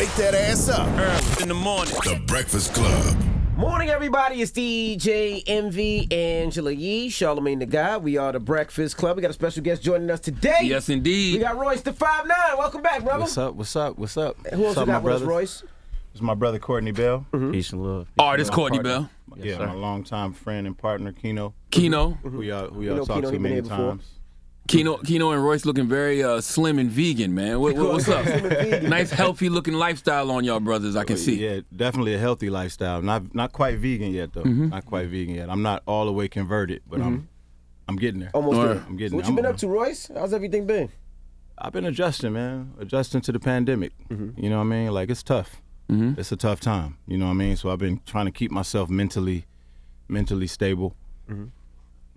Wake that ass up. Early in the morning. The Breakfast Club. Morning, everybody. It's DJ Envy, Angela Yee, Charlamagne the Guy. We are the Breakfast Club. We got a special guest joining us today. Yes, indeed. We got Royce the 5'9". Welcome back, brother. What's up? What's up? What's up? Who else you got with us, Royce? It's my brother Courtney Bell. Peace and love. Artist Courtney Bell. Yes, my longtime friend and partner, Keno. Keno. Who y'all Keno, talked he to been many here before. times. Keno and Royce looking very slim and vegan, man. What's up? Nice, healthy looking lifestyle on y'all brothers, I can see. Yeah, definitely a healthy lifestyle. Not quite vegan yet, though. Not quite vegan yet. I'm not all the way converted, but I'm getting there. Almost there. I'm getting What there. you been up to, Royce? How's everything been? I've been adjusting, man. Adjusting to the pandemic. You know what I mean? Like, it's tough. It's a tough time. You know what I mean? So I've been trying to keep myself mentally stable.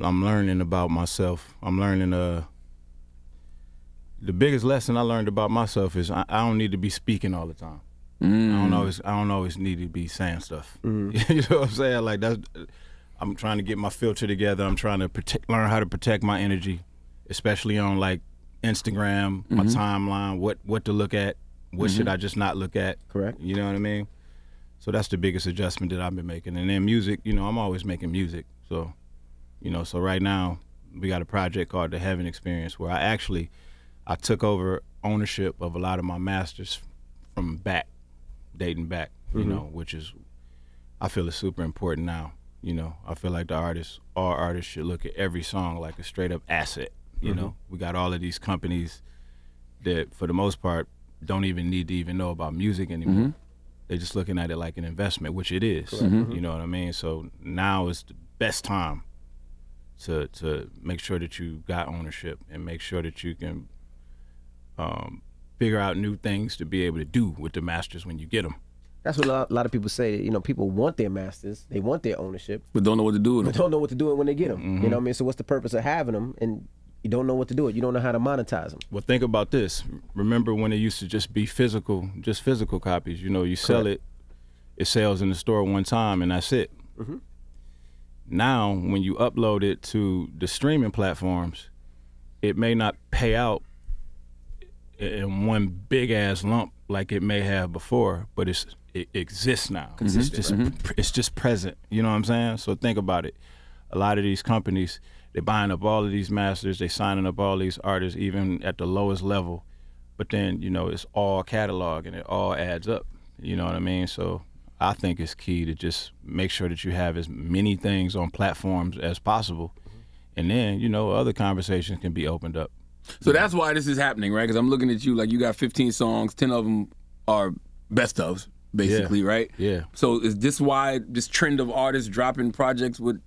I'm learning about myself. I'm learning the biggest lesson I learned about myself is I don't need to be speaking all the time. I don't always need to be saying stuff. You know what I'm saying? Like, I'm trying to get my filter together. I'm trying to learn how to protect my energy, especially on like Instagram, my timeline, what to look at, what should I just not look at. Correct. You know what I mean? So that's the biggest adjustment that I've been making. And then music, you know, I'm always making music. So, you know, so right now we got a project called The Heaven Experience where I took over ownership of a lot of my masters from dating back, you know, which is, I feel is super important now. You know, I feel like all artists should look at every song like a straight up asset. You know, we got all of these companies that for the most part don't even need to even know about music anymore. They're just looking at it like an investment, which it is. You know what I mean? So now is the best time to make sure that you got ownership and make sure that you can figure out new things to be able to do with the masters when you get them. That's what a lot of people say. You know, people want their masters. They want their ownership. But don't know what to do with But them. don't know what to do when they get them. You know what I mean? So what's the purpose of having them? And you don't know what to do it. You don't know how to monetize them. Well, think about this. Remember when it used to just be physical copies. You know, you sell it sells in the store one time and that's it. Now, when you upload it to the streaming platforms, it may not pay out in one big ass lump like it may have before, but it exists now. It's just present. You know what I'm saying? So think about it. A lot of these companies, they're buying up all of these masters, they signing up all these artists, even at the lowest level. But then, you know, it's all catalog and it all adds up. You know what I mean? So I think it's key to just make sure that you have as many things on platforms as possible. And then, you know, other conversations can be opened up. So that's why this is happening, right? Because I'm looking at you like you got 15 songs, 10 of them are best ofs, basically, right? Yeah. So is this why this trend of artists dropping projects with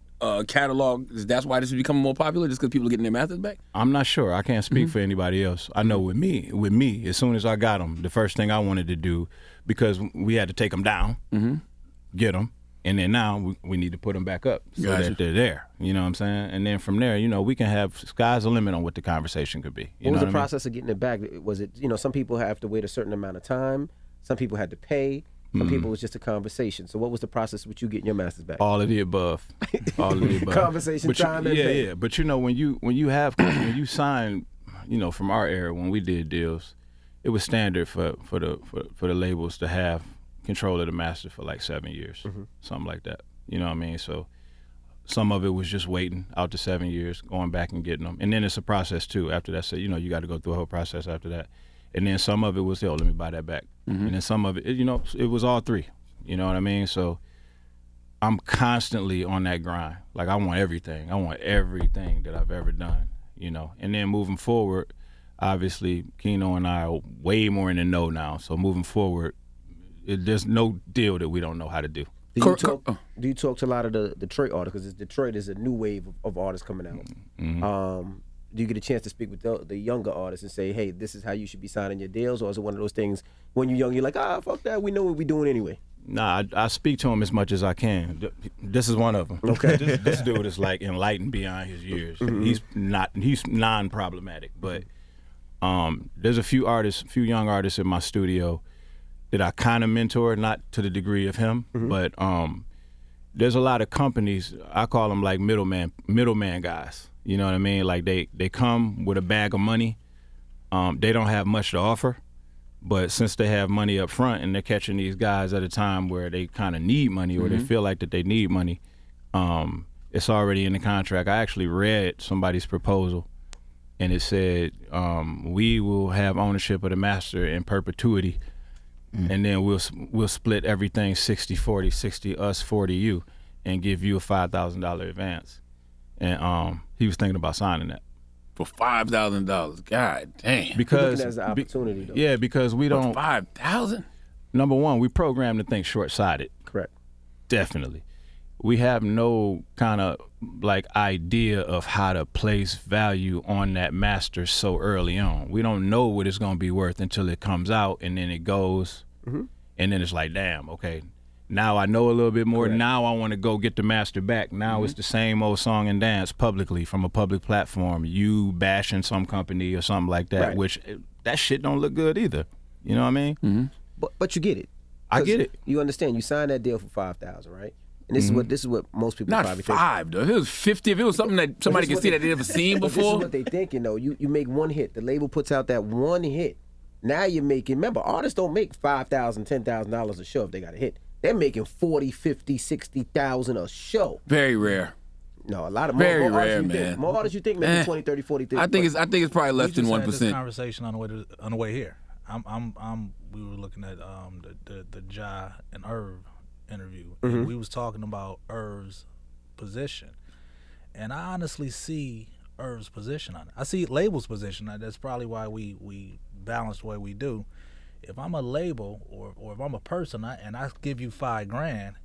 catalog, that's why this is becoming more popular, just because people are getting their masters back? I'm not sure. I can't speak for anybody else. I know with me, as soon as I got them, the first thing I wanted to do, because we had to take them down, get them, and then now we need to put them back up so that they're there. You know what I'm saying? And then from there, you know, we can have, sky's the limit on what the conversation could be. What was the process of getting it back? Was it, you know, some people have to wait a certain amount of time. Some people had to pay. Some people it was just a conversation. So what was the process with you getting your masters back? All of the above. All of the above. Conversation, time, and pay. Yeah. But you know, when you sign, you know, from our era when we did deals, it was standard for the labels to have control of the master for like 7 years, something like that. You know what I mean? So some of it was just waiting out to 7 years, going back and getting them. And then it's a process too after that. So, you know, you got to go through a whole process after that. And then some of it was, let me buy that back. And then some of it, you know, it was all three. You know what I mean? So I'm constantly on that grind. Like, I want everything. I want everything that I've ever done, you know. And then moving forward, obviously, Keno and I are way more in the know now. So moving forward, there's no deal that we don't know how to do. Do you talk to a lot of the Detroit artists? Because Detroit is a new wave of artists coming out. Do you get a chance to speak with the younger artists and say, hey, this is how you should be signing your deals? Or is it one of those things when you're young, you're like, fuck that, we know what we're doing anyway? Nah, I speak to him as much as I can. This is one of them. Okay. this dude is like enlightened beyond his years. He's non-problematic, but there's a few young artists in my studio that I kind of mentor, not to the degree of him, but there's a lot of companies, I call them like middleman guys. You know what I mean? Like they come with a bag of money. They don't have much to offer, But since they have money up front and they're catching these guys at a time where they kind of need money or they feel like that they need money, it's already in the contract. I actually read somebody's proposal, and it said we will have ownership of the master in perpetuity, and then we'll split everything 60-40, 60 us, 40 you, and give you a $5,000 advance. And he was thinking about signing that. For $5,000, God damn. Because Looking at it as an opportunity, though. yeah, because we don't. 5,000. Number one, we programmed to think short-sighted. Correct. Definitely. We have no kind of like idea of how to place value on that master so early on. We don't know what it's going to be worth until it comes out, and then it goes, and then it's like, damn, okay, now I know a little bit more. Correct. Now I want to go get the master back. Now it's the same old song and dance publicly from a public platform. You bashing some company or something like that, Right. which that shit don't look good either. You know what I mean? But you get it. I 'Cause get it. You understand. You signed that deal for $5,000, right? And this is what most people Not probably 5, though. If it was 50, if it was something that somebody this is could what see they- that they never seen But this is before. what they thinking though. You make one hit. The label puts out that one hit. Now you're making. Remember, artists don't make $5,000, $10,000 a show if they got a hit. They're making 40, 50, 60,000 a show. Very rare. No, a lot of Very more rare, artists you man. think. More artists you think making 20, 30, 40, 50. I think it's probably less We than just had 1%. this conversation on the way here. We were looking at the Ja and Irv interview. And we was talking about Irv's position, and I honestly see Irv's position on it. I see label's position. That's probably why we balance the way we do. If I'm a label or if I'm a person and I give you $5,000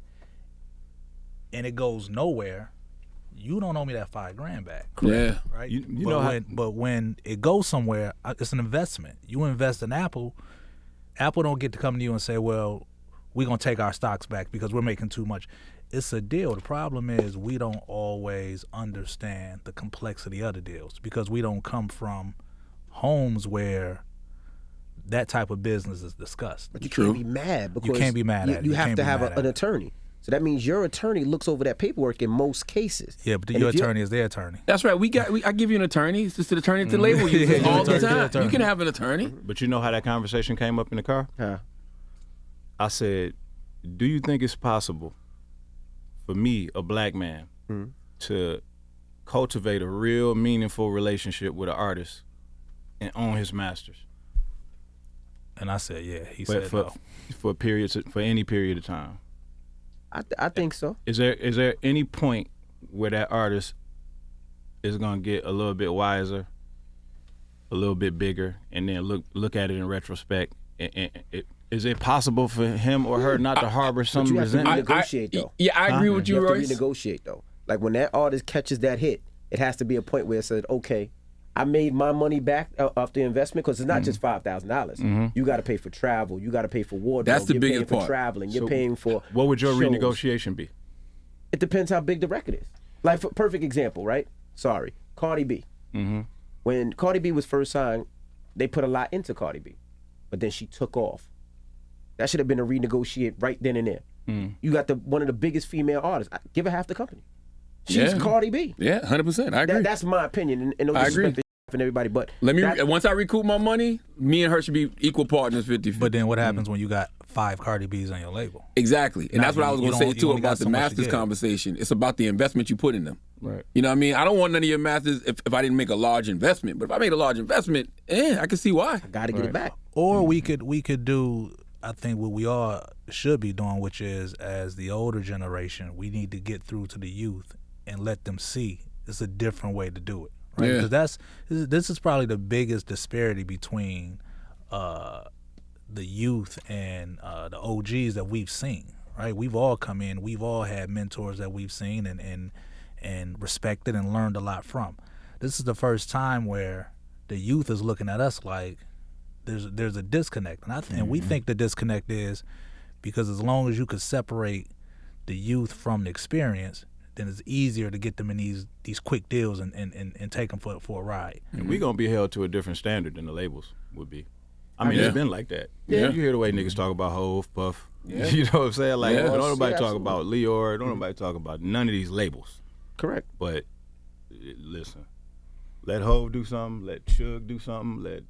and it goes nowhere, you don't owe me that $5,000 back. Yeah. Right? You but know but when it goes somewhere, it's an investment. You invest in Apple, Apple don't get to come to you and say, well, we're going to take our stocks back because we're making too much. It's a deal. The problem is we don't always understand the complexity of the deals because we don't come from homes where that type of business is discussed. But you True. can't be mad because can't be mad at it. You You have can't to be have mad at an it. attorney. So that means your attorney looks over that paperwork in most cases. Yeah, but And your if you're- attorney is their attorney. That's right. I give you an attorney. It's just an attorney to label you Yeah, all the attorney to time. attorney. You can have an attorney. But you know how that conversation came up in the car? Huh. I said, do you think it's possible for me, a black man, to cultivate a real meaningful relationship with an artist and own his masters And I said, yeah. He for, said for, no. for any period of time? I think so. Is there any point where that artist is gonna get a little bit wiser, a little bit bigger, and then look at it in retrospect? Is it possible for him or her not to harbor some you have to resentment? renegotiate, though. Yeah, I agree with You you, have Royce. to renegotiate though. Like when that artist catches that hit, it has to be a point where it said, okay, I made my money back off the investment because it's not just $5,000. You got to pay for travel. You got to pay for wardrobe. That's the you're biggest paying for part. traveling. You're So paying for What would your shows. renegotiation be? It depends how big the record is. Like, for perfect example, right? Sorry, Cardi B. When Cardi B was first signed, they put a lot into Cardi B, but then she took off. That should have been a renegotiate right then and there. You got one of the biggest female artists. Give her half the company. She's Yeah. Cardi B. Yeah, 100%. I agree. That's my opinion, and no I agree. disrespect to and everybody, but Once I recoup my money, me and her should be equal partners, 50-50. But then what happens when you got 5 Cardi B's on your label? Exactly. And Now, that's what I was you going to say don't- you too only got about so the much to masters give. conversation. It's about the investment you put in them. Right. You know what I mean? I don't want none of your masters if I didn't make a large investment. But if I made a large investment, I can see why. got to get it back. Or we could do, I think what we all should be doing, which is as the older generation, we need to get through to the youth and let them see it's a different way to do it. Right? Yeah. Because this is probably the biggest disparity between the youth and the OGs that we've seen. Right? We've all come in, we've all had mentors that we've seen and respected and learned a lot from. This is the first time where the youth is looking at us like there's a disconnect, and we think the disconnect is because as long as you could separate the youth from the experience, then it's easier to get them in these quick deals and take them for a ride. And we're going to be held to a different standard than the labels would be. I mean, Yeah. it's been like that. Yeah. You hear the way niggas talk about Hove, Puff. Yeah. You know what I'm saying? Like, Yeah. don't nobody Yeah, talk absolutely. about Leor. Don't nobody talk about none of these labels. Correct. But listen, let Hove do something. Let Suge do something. Let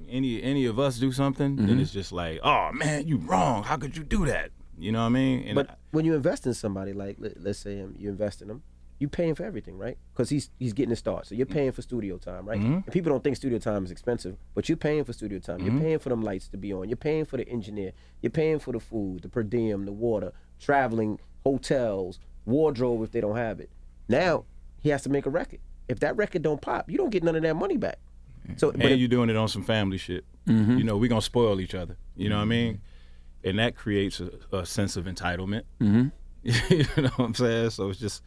any of us do something, then it's just like, oh man, you wrong. How could you do that? You know what I mean? And But when you invest in somebody, like let's say you invest in him, you paying for everything, right? Because he's getting a start, so you're paying for studio time, right? And people don't think studio time is expensive, but you're paying for studio time. You're paying for them lights to be on. You're paying for the engineer. You're paying for the food, the per diem, the water, traveling, hotels, wardrobe if they don't have it. Now he has to make a record. If that record don't pop, you don't get none of that money back. So, and you're doing it on some family shit. You know, we're gonna spoil each other. You know what I mean? And that creates a sense of entitlement. You know what I'm saying? So it's just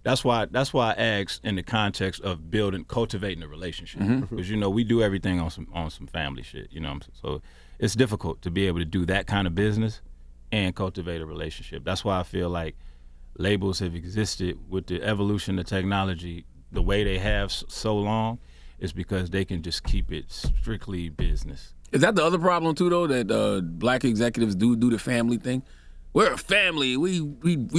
that's why I asked in the context of cultivating a relationship, because you know we do everything on some family shit. You know, so it's difficult to be able to do that kind of business and cultivate a relationship. That's why I feel like labels have existed with the evolution of technology the way they have so long, is because they can just keep it strictly business. Is that the other problem too, though, that black executives do the family thing? We're a family. We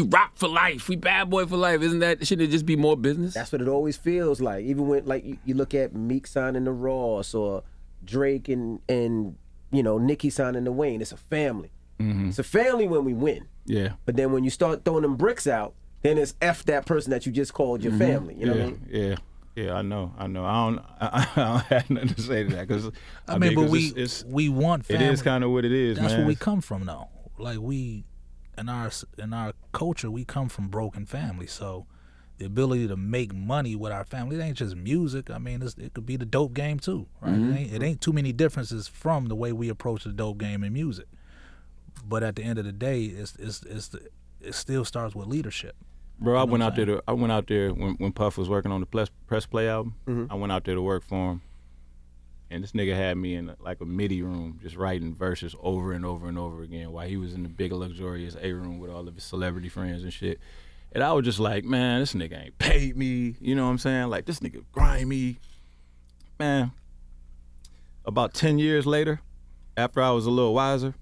rock for life. We bad boy for life. Shouldn't it just be more business? That's what it always feels like. Even when like you look at Meek signing the Ross or Drake and you know Nicki signing the Wayne. It's a family. It's a family when we win. Yeah. But then when you start throwing them bricks out, then it's F that person that you just called your family. You know what I mean? Yeah, I know. I don't have nothing to say to that, because I mean, but we want family. It is kind of what it is, That's man. where we come from, though. Like in our culture, we come from broken families, so the ability to make money with our family, it ain't just music. I mean, it could be the dope game too, right? It ain't too many differences from the way we approach the dope game in music. But at the end of the day, it still starts with leadership. Bro, I went out there when Puff was working on the Press Play album. I went out there to work for him, and this nigga had me in like a MIDI room just writing verses over and over and over again while he was in the big luxurious A room with all of his celebrity friends and shit. And I was just like, man, this nigga ain't paid me. You know what I'm saying? Like, this nigga grimy. Man, about 10 years later, after I was a little wiser,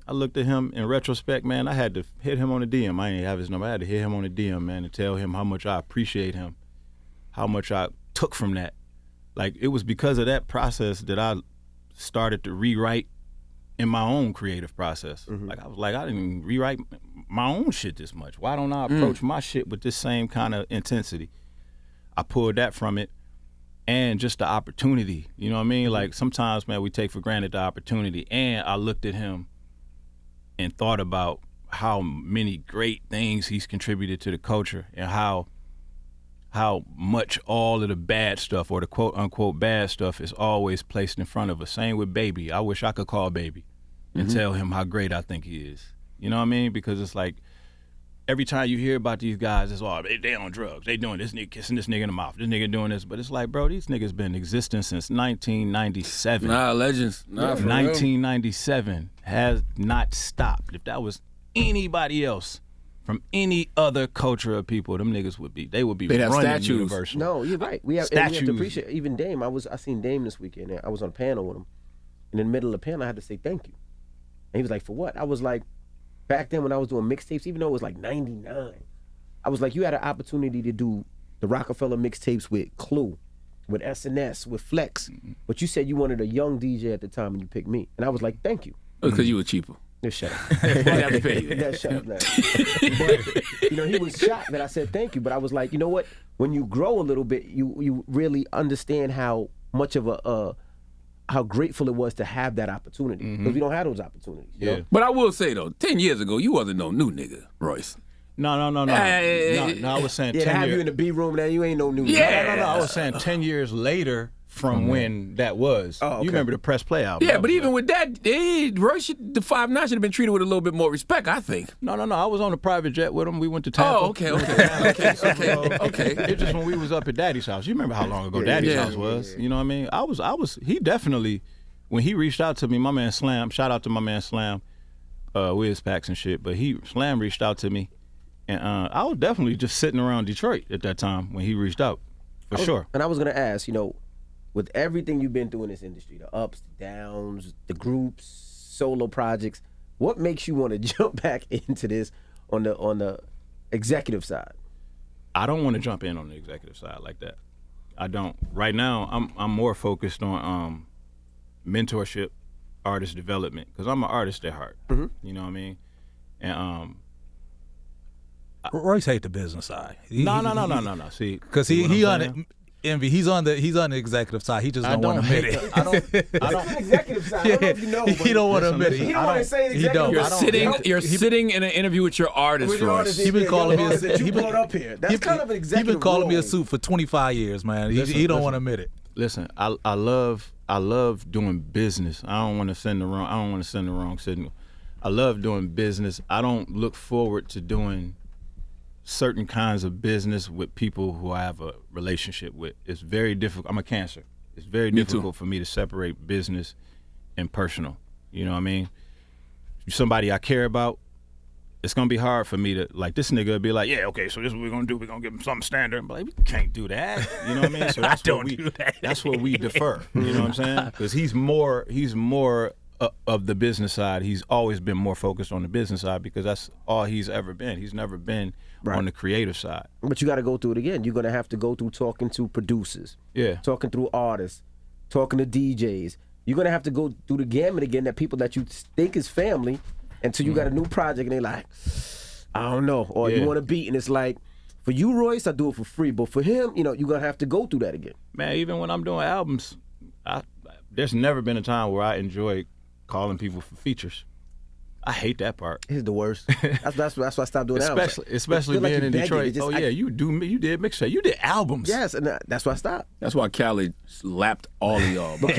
I looked at him in retrospect, man. I had to hit him on the DM. I didn't have his number. I had to hit him on the DM, man, and tell him how much I appreciate him, how much I took from that. Like, it was because of that process that I started to rewrite in my own creative process. Like, I was like, I didn't even rewrite my own shit this much. Why don't I approach my shit with this same kind of intensity? I pulled that from it, and just the opportunity. You know what I mean? Like, sometimes, man, we take for granted the opportunity. And I looked at him and thought about how many great things he's contributed to the culture, and how much all of the bad stuff, or the quote unquote bad stuff, is always placed in front of us. Same with Baby. I wish I could call Baby and tell him how great I think he is. You know what I mean? Because it's like, every time you hear about these guys, it's all, they on drugs, they doing this, nigga kissing this nigga in the mouth, this nigga doing this. But it's like, bro, these niggas been existing since 1997. Nah, legends. Nah, for real. 1997 has not stopped. If that was anybody else from any other culture of people, them niggas would be They'd have running statues. Universal. No, you're right. We have Statues. to appreciate even Dame. I seen Dame this weekend. And I was on a panel with him. And in the middle of the panel, I had to say thank you. And he was like, for what? I was like, back then when I was doing mixtapes, even though it was like 99, I was like, you had an opportunity to do the Rockefeller mixtapes with Clue, with SNS, with Flex. But you said you wanted a young DJ at the time, and you picked me. And I was like, thank you. Because you were cheaper. Just shut up. They have to pay you. Yeah, shut up now. But, you know, he was shocked that I said thank you. But I was like, you know what? When you grow a little bit, you really understand how much of how grateful it was to have that opportunity. Because we don't have those opportunities. You know? But I will say, though, 10 years ago, you wasn't no new nigga, Royce. No, I was saying 10 Yeah, to have years. you in the B room now, you ain't no new. Yeah. No, I was saying 10 years later from when that was. Oh, okay. You remember the Press Play album? Yeah, but even with that, Royce, the 5'9" should have been treated with a little bit more respect, I think. No. I was on a private jet with him. We went to Tampa. Oh, okay. It's just when we was up at Daddy's house. You remember how long ago Daddy's house was? You know what I mean? I was. He definitely, when he reached out to me, my man Slam. Shout out to my man Slam, Wiz Packs and shit. But Slam reached out to me, and I was definitely just sitting around Detroit at that time when he reached out, for sure. And I was gonna ask, you know, with everything you've been through in this industry, the ups, the downs, the groups, solo projects, what makes you want to jump back into this on the executive side? I don't want to jump in on the executive side like that. I don't. Right now, I'm more focused on mentorship, artist development, because I'm an artist at heart. You know what I mean? And Royce hate the business side. No. See, because he on it. Envy. He's on the executive side. He just don't want to admit it. I don't. Executive side. I don't know if you know. He don't want to admit it. He don't want to say executive. You're sitting in an interview with your artist, Royce. He been calling me you brought up here. That's kind of an executive. He been calling me a suit for 25 years, man. He don't want to admit it. Listen, I love doing business. I don't want to send the wrong signal. I love doing business. I don't look forward to doing certain kinds of business with people who I have a relationship with. It's very difficult. I'm a Cancer. It's very difficult for me to separate business and personal. You know what I mean? Somebody I care about, it's gonna be hard for me to, like, this nigga would be like, yeah, okay, so this is what we're gonna do. We're gonna give him something standard. But like, we can't do that. You know what I mean? So that's that's where we defer. You know what I'm saying? Because he's more of the business side. He's always been more focused on the business side because that's all he's ever been. He's never been on the creative side. But you got to go through it again. You're going to have to go through talking to producers, talking through artists, talking to DJs. You're going to have to go through the gamut again, that people that you think is family, until you got a new project and they like, I don't know, or you want to beat, and it's like, for you, Royce, I do it for free, but for him, you're going to have to go through that again. Man, even when I'm doing albums, there's never been a time where I enjoy calling people for features. I hate that part. It's the worst. That's why I stopped doing albums. Especially being in Detroit. You did mixtape. You did albums. Yes, and that's why I stopped. That's why Khaled slapped all of y'all. But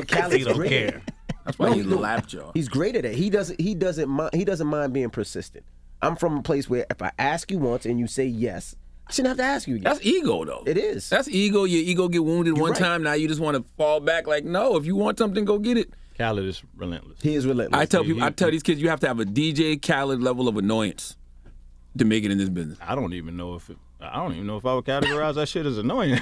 Khaled don't care. That's why he lapped y'all. He's great at it. He doesn't mind being persistent. I'm from a place where if I ask you once and you say yes, I shouldn't have to ask you again. That's ego, though. It is. That's ego. Your ego get wounded one time. Now you just want to fall back. Like, no, if you want something, go get it. Khaled is relentless. He is relentless. I tell these kids, you have to have a DJ Khaled level of annoyance to make it in this business. I don't even know if I would categorize that shit as annoying.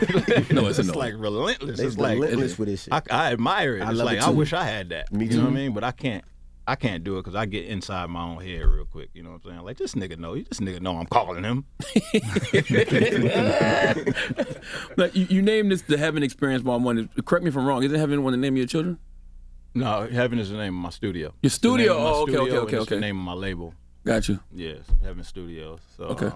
No, it's annoying. Like relentless. It's like relentless with this shit. I admire it. It's like I wish I had that. Me too. You know what I mean? But I can't do it because I get inside my own head real quick. You know what I'm saying? Like, this nigga know I'm calling him. But you named this the Heaven Experience Volume 1. Correct me if I'm wrong. Isn't Heaven one of the name of your children? No, Heaven is the name of my studio. Your studio? Okay. It's the name of my label. Got you. Yes, Heaven Studios. So, okay.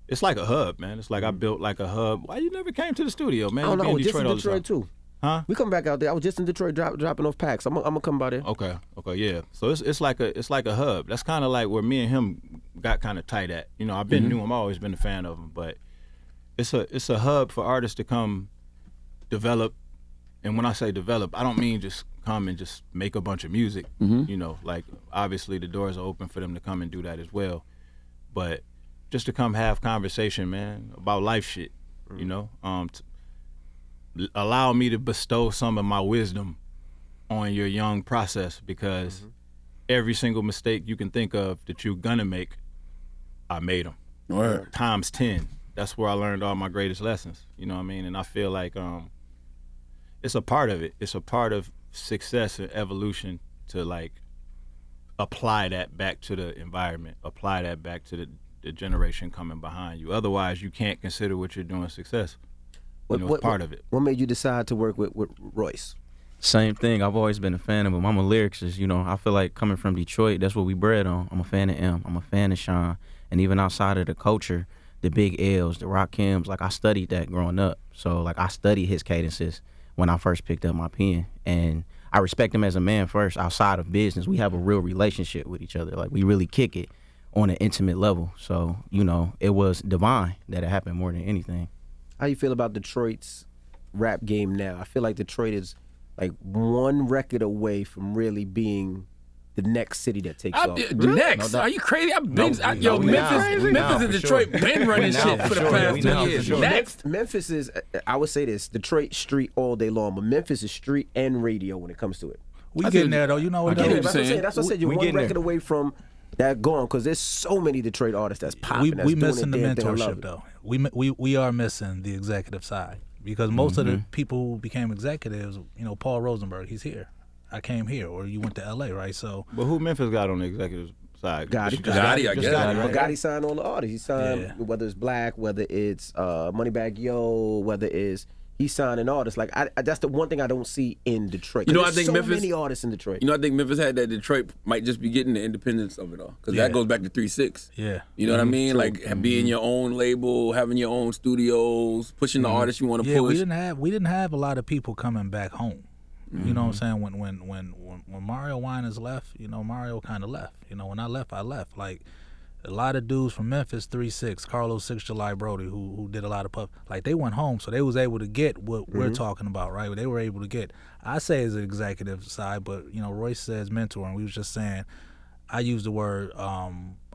It's like a hub, man. It's like I built like a hub. Why you never came to the studio, man? I don't know. I was just in all Detroit too. Huh? We come back out there. I was just in Detroit dropping off packs. I'm gonna come by there. Okay, yeah. So it's like a hub. That's kind of like where me and him got kind of tight at. You know, I've been knew him. I've always been a fan of him, but it's a hub for artists to come develop. And when I say develop, I don't mean just come and just make a bunch of music. You know, like obviously the doors are open for them to come and do that as well, but just to come have conversation, man, about life shit. You know, allow me to bestow some of my wisdom on your young process, because every single mistake you can think of that you're gonna make, I made them. Right. Times 10. That's where I learned all my greatest lessons. You know what I mean? And I feel like it's a part of it. It's a part of success and evolution to like apply that back to the environment, apply that back to the generation coming behind you. Otherwise, you can't consider what you're doing success. It's part of it. What made you decide to work with Royce? Same thing. I've always been a fan of him. I'm a lyricist. You know, I feel like coming from Detroit, that's what we bred on. I'm a fan of M. I'm a fan of Sean. And even outside of the culture, the Big L's, the Rakims, like I studied that growing up. So like I studied his cadences when I first picked up my pen. And I respect him as a man first. Outside of business, we have a real relationship with each other. Like we really kick it on an intimate level. So, you know, it was divine that it happened more than anything. How you feel about Detroit's rap game now? I feel like Detroit is like one record away from really being the next city that takes off. Next? Are you crazy? Memphis and Detroit been running shit for the past 2 years. Next? Memphis is, I would say this, Detroit street all day long, but Memphis is street and radio when it comes to it. We getting there though. You know what? That's what I said. You're one record away from that going, because there's so many Detroit artists that's popping. We missing the mentorship though. We are missing the executive side, because most of the people who became executives, you know, Paul Rosenberg, he's here. I came here, or you went to LA, right? So, but who Memphis got on the executive side? Gotti, I guess. Right? Gotti signed all the artists. He signed whether it's Black, whether it's Moneybagg Yo, whether it's he's signing artists. Like I that's the one thing I don't see in Detroit. You know, I There's think so Memphis- many artists in Detroit. You know, I think Memphis had that. Detroit might just be getting the independence of it all, because that goes back to 3-6. Yeah. You know what I mean? Like being your own label, having your own studios, pushing the artists you want to Yeah, push. we didn't have a lot of people coming back home. You know what I'm saying? When Mario Winans left, you know, Mario kind of left. You know, when I left. Like a lot of dudes from Memphis, 3-6, Carlos 6 July Brody, who did a lot of puff, like they went home, so they was able to get what we're talking about, right? They were able to get. I say as an executive side, but you know, Royce says mentoring. We was just saying, I use the word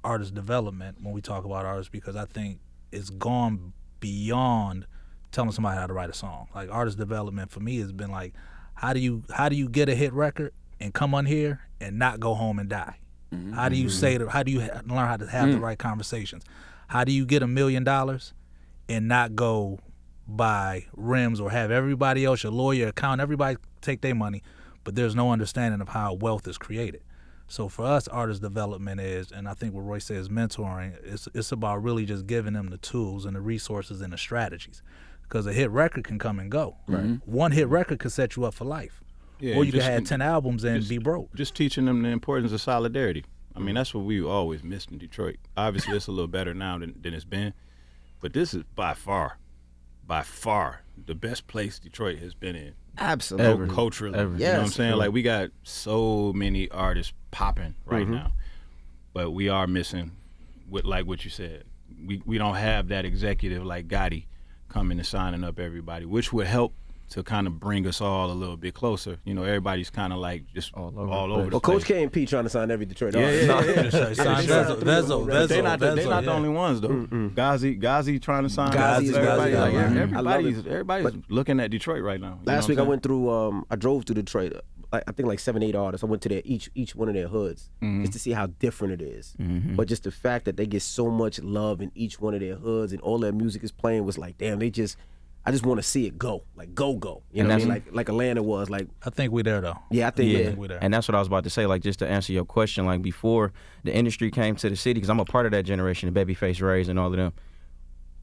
artist development when we talk about artists, because I think it's gone beyond telling somebody how to write a song. Like artist development for me has been like, how do you get a hit record and come on here and not go home and die? How do you how do you learn how to have the right conversations? How do you get $1 million and not go buy rims or have everybody else, your lawyer, accountant, everybody take their money, but there's no understanding of how wealth is created. So for us, artist development is, and I think what Royce says mentoring, it's about really just giving them the tools and the resources and the strategies. Because a hit record can come and go. Right. One hit record could set you up for life. Yeah, or you could have 10 albums and be broke. Just teaching them the importance of solidarity. I mean, that's what we always missed in Detroit. Obviously, it's a little better now than it's been, but this is by far, the best place Detroit has been in. Absolutely. Culturally. Ever. You know what I'm saying? Like, we got so many artists popping right now, but we are missing, like what you said. We don't have that executive like Gotti coming and signing up everybody, which would help to kind of bring us all a little bit closer. You know, everybody's kind of like just all over the Well, place. Coach K and P trying to sign every Detroit Yeah, artist. They're not the only ones though. Gazi trying to sign. Everybody's looking at Detroit right now. Last week I went through. I drove through Detroit. I think like 7-8 artists. I went to their each one of their hoods just to see how different it is. But just the fact that they get so much love in each one of their hoods and all their music is playing was like, damn, I just want to see it go. Like go. You know what I mean? Like Atlanta was like. I think we're there though. Yeah, I think we're there. And that's what I was about to say. Like, just to answer your question, like before the industry came to the city, because I'm a part of that generation, the Babyface Rays and all of them.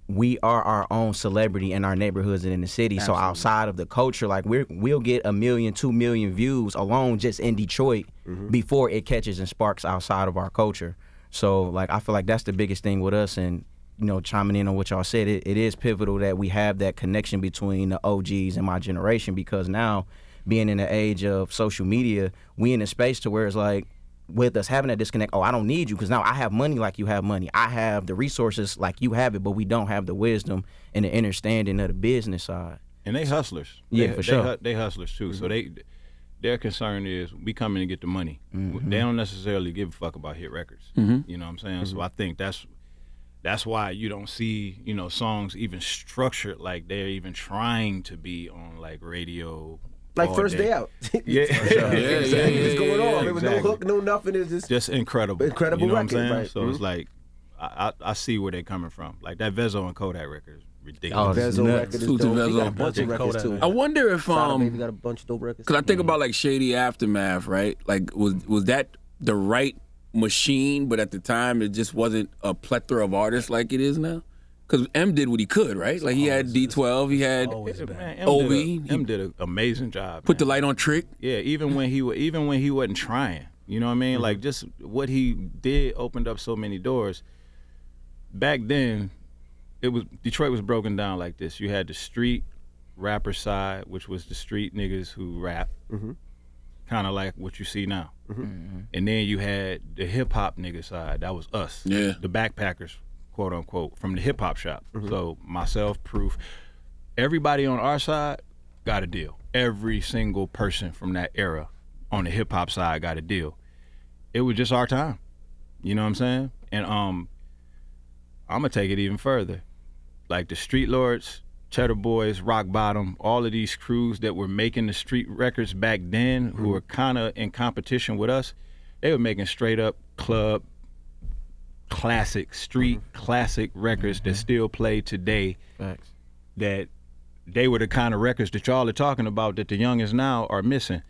We are our own celebrity in our neighborhoods and in the city. Absolutely. So outside of the culture, like we'll get 1 million, 2 million views alone just in Detroit before it catches and sparks outside of our culture. So like I feel like that's the biggest thing with us. And you know, chiming in on what y'all said, it is pivotal that we have that connection between the OGs and my generation, because now, being in the age of social media, we in a space to where it's like, with us having that disconnect, I don't need you, because now I have money like you have money. I have the resources like you have it, but we don't have the wisdom and the understanding of the business side. And they hustlers. Yeah, for sure. They hustlers too. So their concern is we come in and get the money. They don't necessarily give a fuck about hit records. You know what I'm saying? So I think that's why you don't see, you know, songs even structured like they're even trying to be on like radio. Like First Day Out. Yeah. It's going on. There was no Exactly. hook, no nothing. It's just incredible. Incredible you know record, what I'm saying? right. So it's like I see where they're coming from. Like that Vezo and Kodak record is Oh, ridiculous. it's Vezo nuts. record is Salute to dope. He got a Vezo. bunch of records too. I wonder if Sada Baby got a bunch of dope records. because I think about like Shady Aftermath, right? Like was that the right machine, but at the time it just wasn't a plethora of artists like it is now? Because M did what he could, right? Like he had D12, he had Obi, M did an amazing job. put the light on Trick. Yeah, even when he wasn't trying, you know what I mean? Like just what he did opened up so many doors. Back then, Detroit was broken down like this. You had the street rapper side, which was the street niggas who rap, kind of like what you see now. And then you had the hip hop nigga side. That was us, Yeah. the backpackers, quote unquote, from the hip hop shop. So myself, Proof, everybody on our side got a deal. Every single person from that era on the hip hop side got a deal. It was just our time. You know what I'm saying? And I'm gonna take it even further. Like the Street Lords, Cheddar Boys, Rock Bottom, all of these crews that were making the street records back then, who were kind of in competition with us, they were making straight up club classic, street classic records that still play today. Facts. That they were the kind of records that y'all are talking about that the youngins now are missing.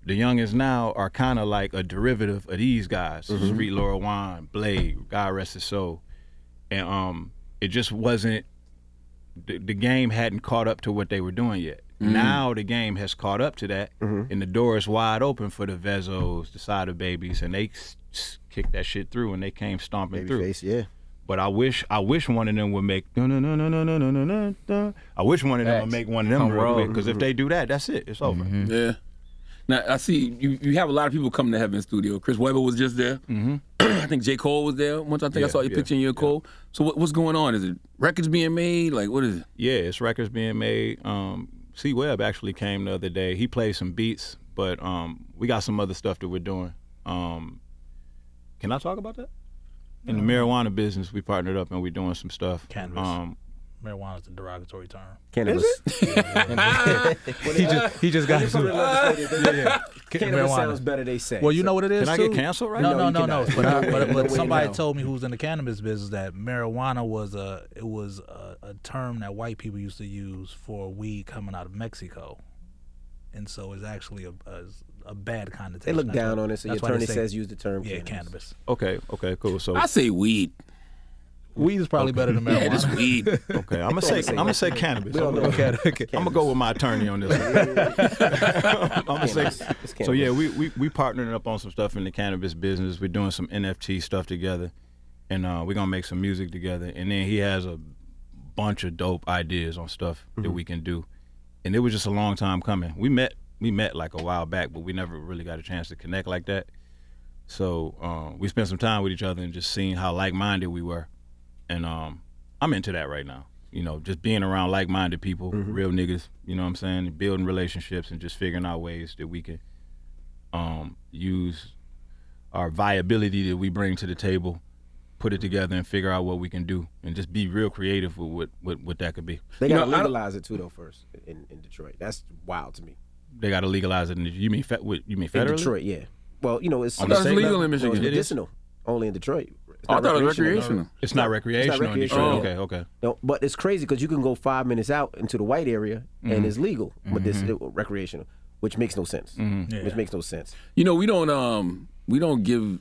The youngins now are kind of like a derivative of these guys. Street Laura Wine, Blade, God rest his soul. And it just wasn't the game hadn't caught up to what they were doing yet. Now the game has caught up to that, and the door is wide open for the Vezos, the Cider Babies, and they kicked that shit through, and they came stomping through. Babyface, yeah. But I wish one of them would make I wish one of them would make one of them real quick, because if they do that, that's it. It's over. Yeah. Now I see you have a lot of people coming to Heaven Studio. Chris Webber was just there. I think J. Cole was there once. I think I saw your picture in your Cole. So what's going on? Is it records being made? Like, what is it? Yeah, it's records being made. C. Webb actually came the other day. He played some beats, but we got some other stuff that we're doing. Can I talk about that? In the marijuana business, we partnered up and we're doing some stuff. Cannabis. Marijuana is a derogatory term. Cannabis. He just got Cannabis marijuana sounds better, they say. Well, you know what it is. Can I too? get canceled right No, now? no. But Wait somebody now. told me who's in the cannabis business that marijuana was a term that white people used to use for weed coming out of Mexico, and so it's actually a bad connotation. They look down on it, so your that's why they attorney say- says use the term cannabis. Okay, cool. So I say weed. Weed is probably better than Yeah, this marijuana. weed. okay, I'm gonna say cannabis. We all know. I'm gonna go with my attorney on this one. I'm gonna say. It's So yeah, we partnered up on some stuff in the cannabis business. We're doing some NFT stuff together, and we're gonna make some music together. And then he has a bunch of dope ideas on stuff that we can do, and it was just a long time coming. We met like a while back, but we never really got a chance to connect like that. So we spent some time with each other and just seeing how like-minded we were, and I'm into that right now. You know, just being around like-minded people, real niggas. You know what I'm saying? Building relationships and just figuring out ways that we can use our viability that we bring to the table, put it together, and figure out what we can do, and just be real creative with what that could be. They You gotta know, I don't- legalize it too, though. First in Detroit, that's wild to me. They got to legalize it. You mean federally? In Detroit, yeah. Well, you know, it's I thought it was legal in well, Michigan. it's It is? medicinal only in Detroit. It's I not thought it was recreational. recreational. It's not recreational. in recreational. Detroit. Okay. No, but it's crazy because you can go 5 minutes out into the white area and it's legal, but this is recreational, which makes no sense. Which makes no sense. You know, we don't give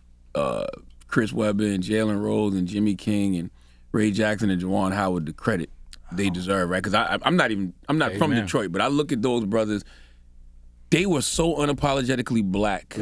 Chris Webber and Jalen Rose and Jimmy King and Ray Jackson and Juwan Howard the credit they deserve, right? Because I'm not from Amen. Detroit, but I look at those brothers. They were so unapologetically black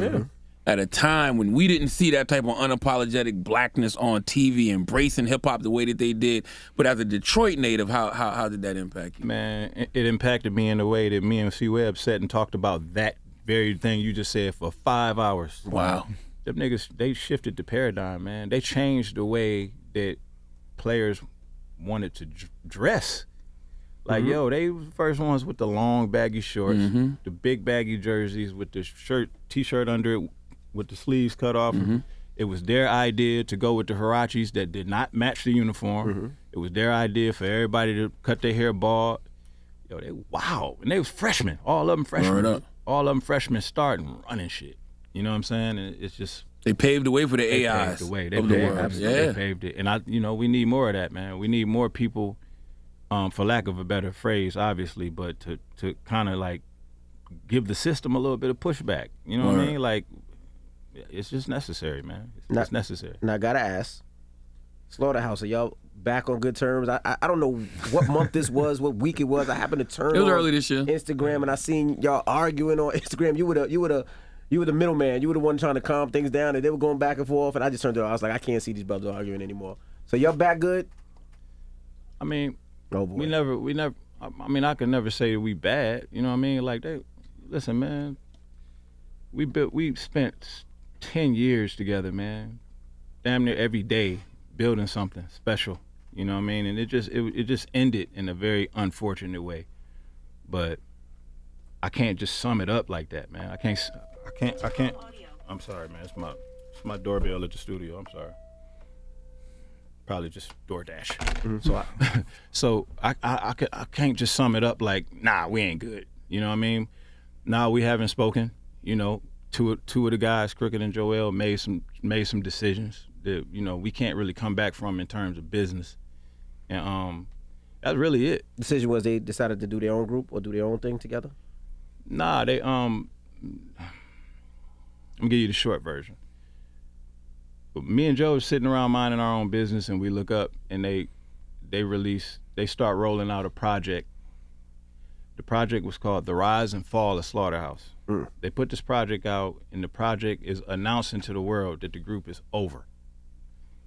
at a time when we didn't see that type of unapologetic blackness on TV, embracing hip hop the way that they did. But as a Detroit native, how did that impact you? Man, it impacted me in a way that me and C. Webb sat and talked about that very thing you just said for 5 hours. Wow. Them niggas, they shifted the paradigm, man. They changed the way that players wanted to dress. Like, yo, they was the first ones with the long baggy shorts, the big baggy jerseys with the t-shirt under it with the sleeves cut off. It was their idea to go with the Huaraches that did not match the uniform. It was their idea for everybody to cut their hair bald. Yo, and they was freshmen, all of them freshmen. Word up. All of them freshmen starting running shit. You know what I'm saying? And it's just They paved the way for the they AIs paved the way. of the world. They paved it. And we need more of that, man. We need more people, for lack of a better phrase, obviously, but to kind of like give the system a little bit of pushback. You know what I mean? Like, it's just necessary, man. It's necessary. And I gotta ask, Slaughterhouse, are y'all back on good terms? I don't know what month this was, what week it was. I happened to turn It was on early this year. Instagram, and I seen y'all arguing on Instagram. You were the middleman. You were the one trying to calm things down, and they were going back and forth. And I just turned to it. I was like, I can't see these brothers arguing anymore. So y'all back good? I mean, Oh boy. we never. I mean, I can never say that we bad. You know what I mean? Like, listen, man. We spent 10 years together, man. Damn near every day building something special. You know what I mean? And it just ended in a very unfortunate way. But I can't just sum it up like that, man. I can't. I'm sorry, man. It's my doorbell at the studio. I'm sorry. Probably just DoorDash. So I can't just sum it up like, nah, we ain't good. You know what I mean? Nah, we haven't spoken. You know, two of the guys, Crooked and Joel, made some decisions that, you know, we can't really come back from in terms of business. And that's really it. Decision was they decided to do their own group or do their own thing together? Nah, they I'm gonna give you the short version. But me and Joe are sitting around minding our own business, and we look up, and they start rolling out a project. The project was called The Rise and Fall of Slaughterhouse. They put this project out, and the project is announcing to the world that the group is over.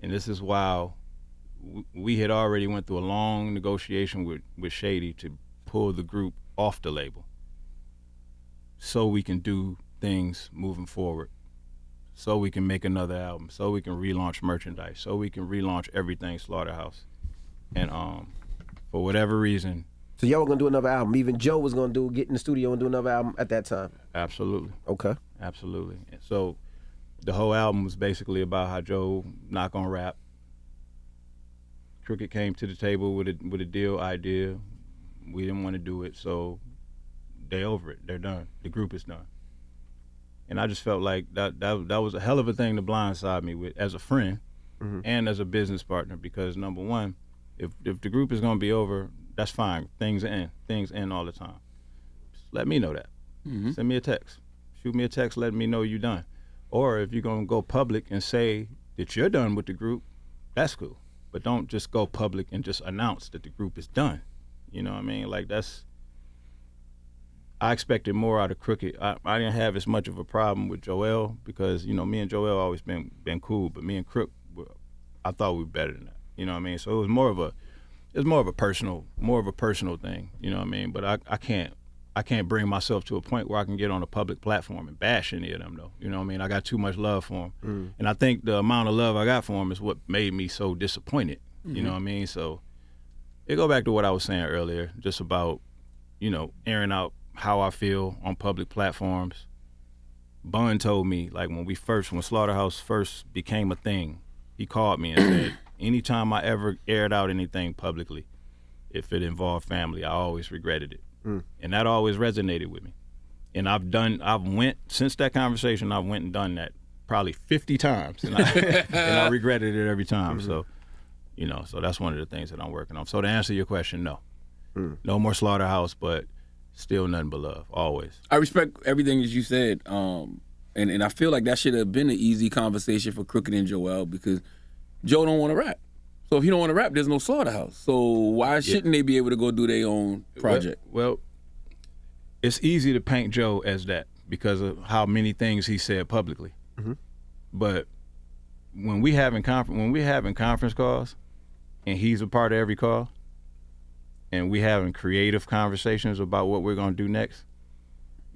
And this is while we had already went through a long negotiation with Shady to pull the group off the label so we can do things moving forward, so we can make another album, so we can relaunch merchandise, so we can relaunch everything Slaughterhouse. And for whatever reason. So y'all were gonna do another album. Even Joe was gonna get in the studio and do another album at that time. Absolutely. Okay. Absolutely. And so the whole album was basically about how Joe not gonna rap. Crooked came to the table with a deal idea. We didn't want to do it, so they over it. They're done. The group is done. And I just felt like that was a hell of a thing to blindside me with as a friend and as a business partner, because number one, if the group is gonna be over, that's fine. Things end all the time. Just let me know that. Send me a text. Shoot me a text letting me know you're done. Or if you're gonna go public and say that you're done with the group, that's cool. But don't just go public and just announce that the group is done. You know what I mean? Like I expected more out of Crooked. I didn't have as much of a problem with Joel because, you know, me and Joel always been cool, but me and Crook, I thought we were better than that. You know what I mean? So it was more of a personal thing. You know what I mean? But I can't bring myself to a point where I can get on a public platform and bash any of them, though. You know what I mean? I got too much love for them. And I think the amount of love I got for them is what made me so disappointed. You know what I mean? So it go back to what I was saying earlier, just about, you know, airing out how I feel on public platforms. Bun told me, like, when Slaughterhouse first became a thing, he called me and said, anytime I ever aired out anything publicly, if it involved family, I always regretted it. And that always resonated with me. And since that conversation, I went and done that probably 50 times. And I regretted it every time. So, you know, so that's one of the things that I'm working on. So to answer your question, no. No more Slaughterhouse, but still nothing but love, always. I respect everything that you said. And I feel like that should have been an easy conversation for Crooked and Joel, because Joe don't want to rap. So if he don't want to rap, there's no Slaughterhouse. So why shouldn't they be able to go do their own project? Well, it's easy to paint Joe as that because of how many things he said publicly. But when we having conference calls, and he's a part of every call, and we having creative conversations about what we're gonna do next,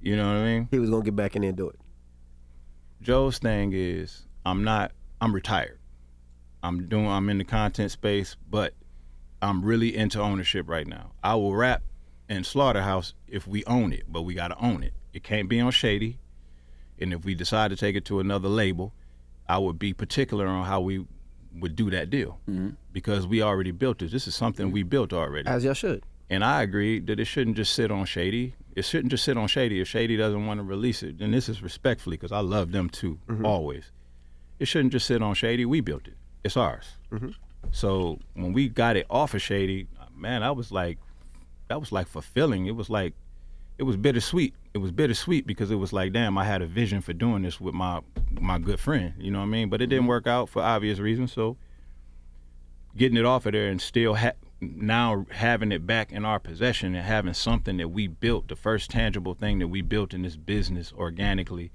you know what I mean? He was gonna get back in there and do it. Joe's thing is, I'm retired. I'm in the content space, but I'm really into ownership right now. I will rap in Slaughterhouse if we own it, but we gotta own it. It can't be on Shady. And if we decide to take it to another label, I would be particular on how we would do that deal, because we already built it. This is something we built already. As y'all should. And I agree that it shouldn't just sit on Shady. It shouldn't just sit on Shady. If Shady doesn't want to release it, and this is respectfully, because I love them too, always. It shouldn't just sit on Shady. We built it. It's ours. So when we got it off of Shady, man, that was like fulfilling. It was bittersweet. It was bittersweet because it was like, damn, I had a vision for doing this with my good friend. You know what I mean? But it didn't work out for obvious reasons. So getting it off of there and still now having it back in our possession and having something that we built, the first tangible thing that we built in this business organically,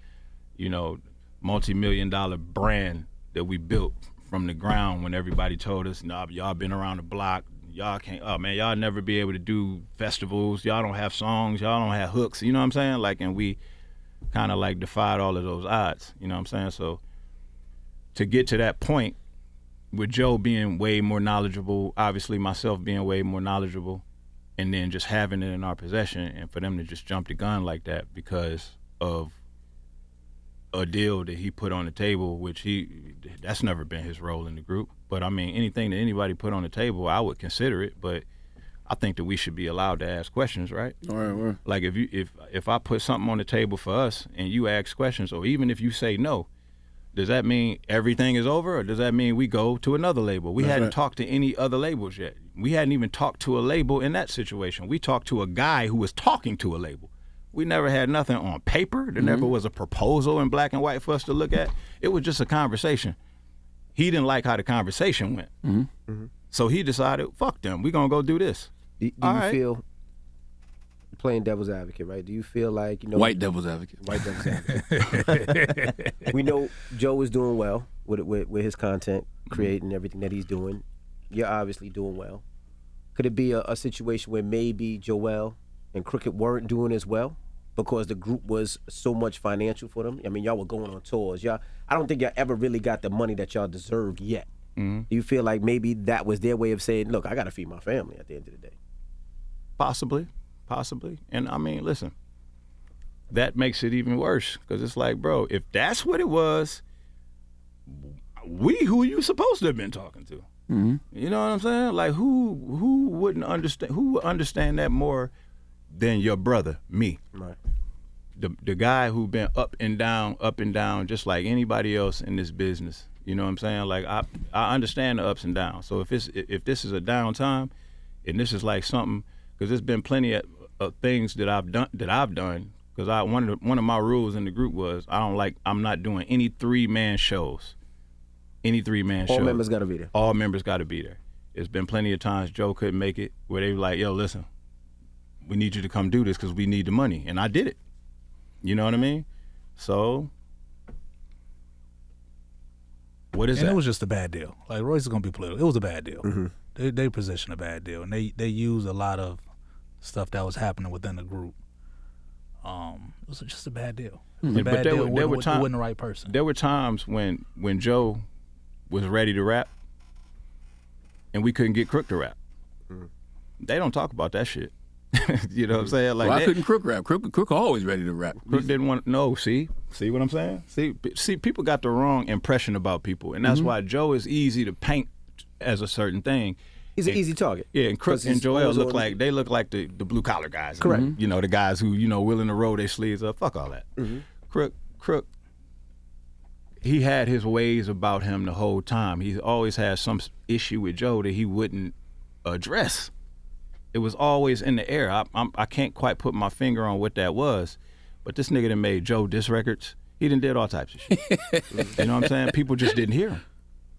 you know, multi-million-dollar brand that we built from the ground when everybody told us, nah, y'all been around the block, y'all can't, oh man, y'all never be able to do festivals, y'all don't have songs, y'all don't have hooks, you know what I'm saying? Like, and we kind of like defied all of those odds, you know what I'm saying? So to get to that point, with Joe being way more knowledgeable, obviously myself being way more knowledgeable, and then just having it in our possession, and for them to just jump the gun like that because of a deal that he put on the table, which that's never been his role in the group. But I mean, anything that anybody put on the table, I would consider it, but I think that we should be allowed to ask questions, right? All right. Like if I put something on the table for us and you ask questions, or even if you say no, does that mean everything is over, or does that mean we go to another label? We hadn't talked to any other labels yet. We hadn't even talked to a label in that situation. We talked to a guy who was talking to a label. We never had nothing on paper. There never was a proposal in black and white for us to look at. It was just a conversation. He didn't like how the conversation went. So he decided, fuck them, we gonna go do this. Do you feel, playing devil's advocate, right? Do you feel like, white devil's advocate? White devil's advocate. We know Joe is doing well with his content, creating everything that he's doing. You're obviously doing well. Could it be a situation where maybe Joel and Crooked weren't doing as well because the group was so much financial for them? I mean, y'all were going on tours. I don't think y'all ever really got the money that y'all deserved yet. Do you feel like maybe that was their way of saying, look, I got to feed my family at the end of the day? Possibly. And I mean, listen, that makes it even worse because it's like, bro, if that's what it was, who you supposed to have been talking to? You know what I'm saying? Like, who wouldn't understand? Who would understand that more than your brother, me? Right. The guy who been up and down, just like anybody else in this business. You know what I'm saying? Like, I understand the ups and downs. So if this is a down time, and this is like something, because there's been plenty of things that I've done. Because one of my rules in the group was I'm not doing any 3-man shows. All members got to be there. All members got to be there. There's been plenty of times Joe couldn't make it where they were like, yo, listen, we need you to come do this because we need the money. And I did it. You know what I mean? So, what is that? It was just a bad deal. Like, Royce is going to be political. It was a bad deal. They positioned a bad deal. And they used a lot of stuff that was happening within the group. It was just a bad deal. It was a bad deal. It wasn't the right person. There were times when Joe was ready to rap and we couldn't get Crook to rap. They don't talk about that shit. You know what I'm saying? Like, why couldn't Crook rap? Crook always ready to rap. Crook didn't want no. See what I'm saying? See, people got the wrong impression about people, and that's why Joe is easy to paint as a certain thing. He's an easy target. Yeah, and Crook and Joel look like the blue collar guys. Correct. You know, the guys who willing to roll their sleeves up. Fuck all that. Crook. He had his ways about him the whole time. He always had some issue with Joe that he wouldn't address. It was always in the air. I can't quite put my finger on what that was, but this nigga that made Joe diss records, he done did all types of shit. You know what I'm saying? People just didn't hear him.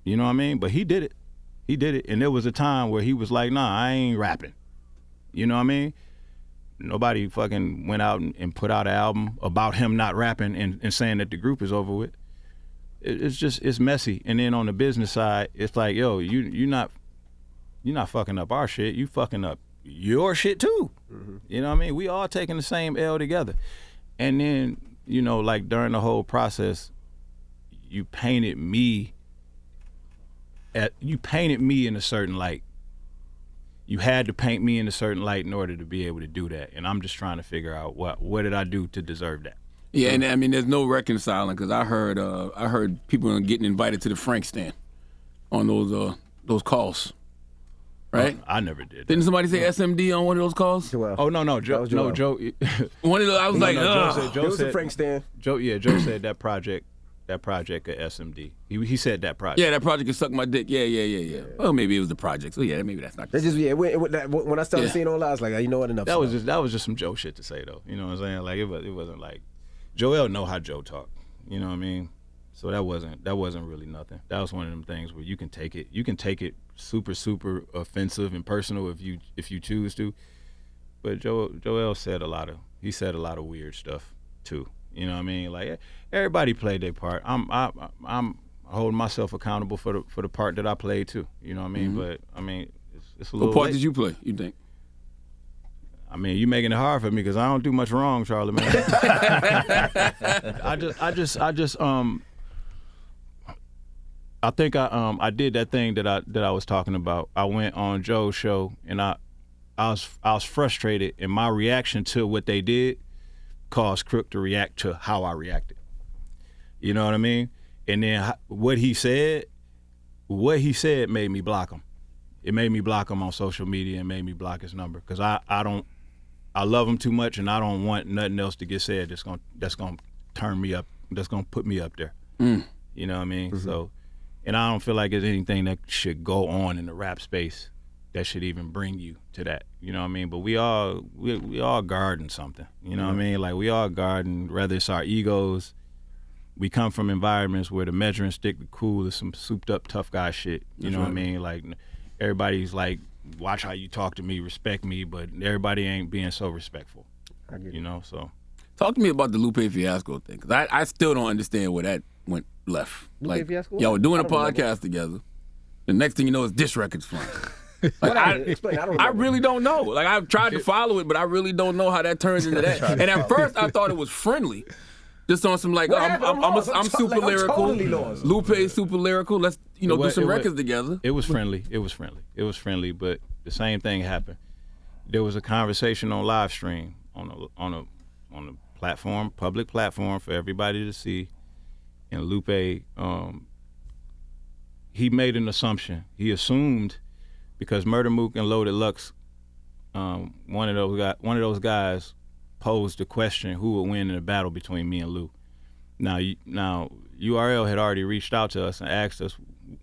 You know what I mean? But he did it. And there was a time where he was like, nah, I ain't rapping. You know what I mean? Nobody fucking went out and put out an album about him not rapping and saying that the group is over with. It's messy. And then on the business side, it's like, yo, you're not fucking up our shit. You fucking up your shit too. You know what I mean? We all taking the same L together. And then, like during the whole process, you painted me in a certain light. You had to paint me in a certain light in order to be able to do that. And I'm just trying to figure out what did I do to deserve that. Yeah, and I mean, there's no reconciling because I heard people getting invited to the Frank stand on those calls, right? I never did. Didn't somebody say SMD on one of those calls? Joel. Oh no, Joe. No, Joe. One of those, I was like, Joe said Frank stand. Joe said that project at SMD. He said that project. Yeah, that project could suck my dick. Yeah. Well, maybe it was the project. So yeah, maybe that's not. That's just when I started seeing all that, I was like, you know what, enough. That was just some Joe shit to say though. You know what I'm saying? Like it wasn't like Joel know how Joe talk. You know what I mean? So that wasn't really nothing. That was one of them things where you can take it super offensive and personal if you choose to. But Joel said a lot of weird stuff too. You know what I mean? Like everybody played their part. I'm holding myself accountable for the part that I played too. You know what I mean? But I mean, it's a little. What part late. did you play? You think? I mean, you making it hard for me because I don't do much wrong, Charlamagne. I think I did that thing that I was talking about. I went on Joe's show and I was frustrated, and my reaction to what they did caused Crook to react to how I reacted. You know what I mean? And then what he said made me block him. It made me block him on social media and made me block his number because I love him too much, and I don't want nothing else to get said that's gonna turn me up, that's gonna put me up there. You know what I mean? So, and I don't feel like there's anything that should go on in the rap space that should even bring you to that. You know what I mean? But we all guarding something. You know what I mean? Like we all guarding, whether it's our egos. We come from environments where the measuring stick, the cool is some souped up tough guy shit. You know what I mean? Like, everybody's like, watch how you talk to me, respect me, but everybody ain't being so respectful. I get it. You know, so. Talk to me about the Lupe fiasco thing, because I still don't understand where that went left. Lupe fiasco? Y'all were doing a I don't remember. podcast together. The next thing you know is diss records flying. Explain. I don't I remember. really don't know. Like, I've tried to follow it, but I really don't know how that turns into that. And at first, I thought it was friendly. Just on some like, What happened? I'm lost. I'm super Like, I'm lyrical. totally lost. Lupe's super lyrical. Let's do some records together. It was friendly. It was friendly, but the same thing happened. There was a conversation on live stream on a platform, public platform for everybody to see, and Lupe, he made an assumption. He assumed because Murder Mook and Loaded Lux, one of those guys posed the question, who would win in a battle between me and Lou. Now URL had already reached out to us and asked us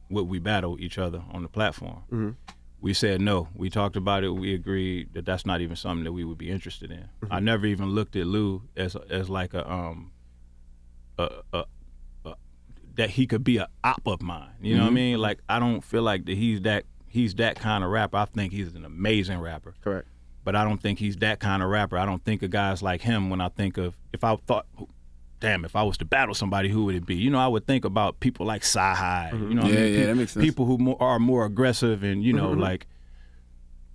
would we battle each other on the platform. Mm-hmm. We said no. We talked about it. We agreed that that's not even something that we would be interested in. Mm-hmm. I never even looked at Lou as like a that he could be a op of mine. You know what I mean? Like, I don't feel like that he's that kind of rapper. I think he's an amazing rapper. Correct. But I don't think he's that kind of rapper. I don't think of guys like him when I think of, if I was to battle somebody, who would it be? You know, I would think about people like Sci-Hi. You know what I mean? That makes sense. People who are more aggressive and, you know, like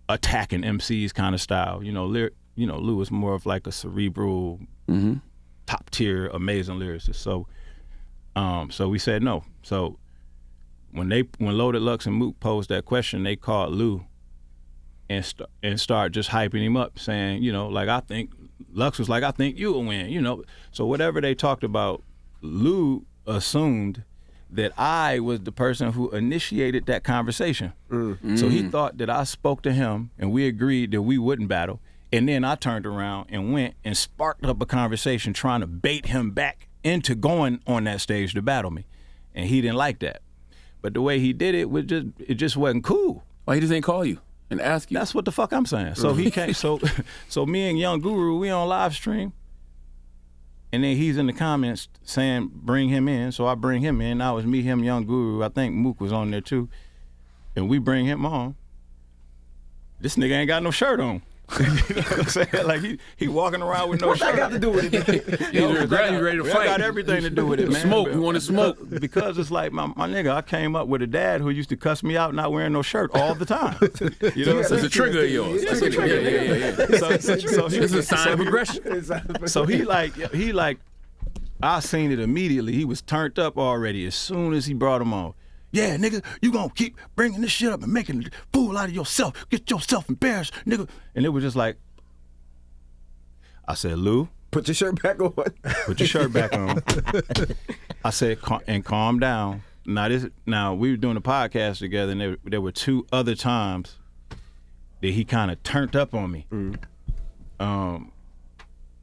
attacking MCs kind of style. You know, Lou is more of like a cerebral, top tier, amazing lyricist. So we said no. So when Loaded Lux and Mook posed that question, they called Lou and start just hyping him up, saying, you know, like, Lux was like, I think you'll win, you know. So whatever they talked about, Lou assumed that I was the person who initiated that conversation. So he thought that I spoke to him and we agreed that we wouldn't battle. And then I turned around and went and sparked up a conversation trying to bait him back into going on that stage to battle me. And he didn't like that. But the way he did it was just wasn't cool. Why he just ain't call you and ask you? That's what the fuck I'm saying. So he came. So me and Young Guru, we on live stream, and then he's in the comments saying bring him in. So I bring him in. Now it was me, him, Young Guru. I think Mook was on there too, and we bring him on. This nigga ain't got no shirt on. You know what I'm saying? Like he walking around with no shirt. What that got to do with it? He's ready to fight. Got everything to do with it, man. Smoke. We want to smoke. Because it's like my nigga, I came up with a dad who used to cuss me out not wearing no shirt all the time. You know what I'm saying? It's a trigger of yours. It's a trigger. Yeah. So It's a sign of aggression. So he like, I seen it immediately. He was turned up already as soon as he brought him on. Yeah, nigga, you gonna keep bringing this shit up and making a fool out of yourself. Get yourself embarrassed, nigga. And it was just like, I said, Lou, Put your shirt back on. put your shirt back on. I said, and calm down. Now we were doing a podcast together, and there were two other times that he kind of turned up on me. And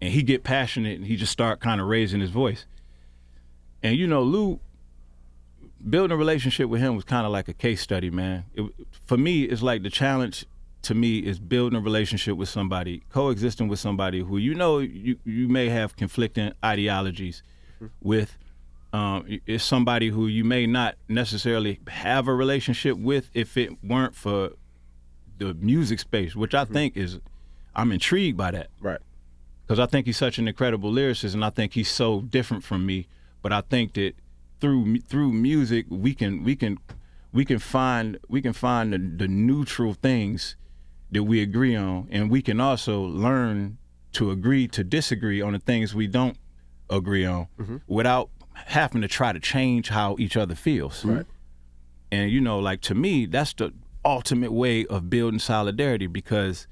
he get passionate, and he just start kind of raising his voice. And you know, Lou, building a relationship with him was kind of like a case study, man. For me, it's like the challenge to me is building a relationship with somebody, coexisting with somebody who you know you may have conflicting ideologies with. Is somebody who you may not necessarily have a relationship with if it weren't for the music space, which I think I'm intrigued by that. Right. Because I think he's such an incredible lyricist, and I think he's so different from me. But I think that through music we can find the neutral things that we agree on, and we can also learn to agree to disagree on the things we don't agree on without having to try to change how each other feels. Right. And you know, like, to me, that's the ultimate way of building solidarity, because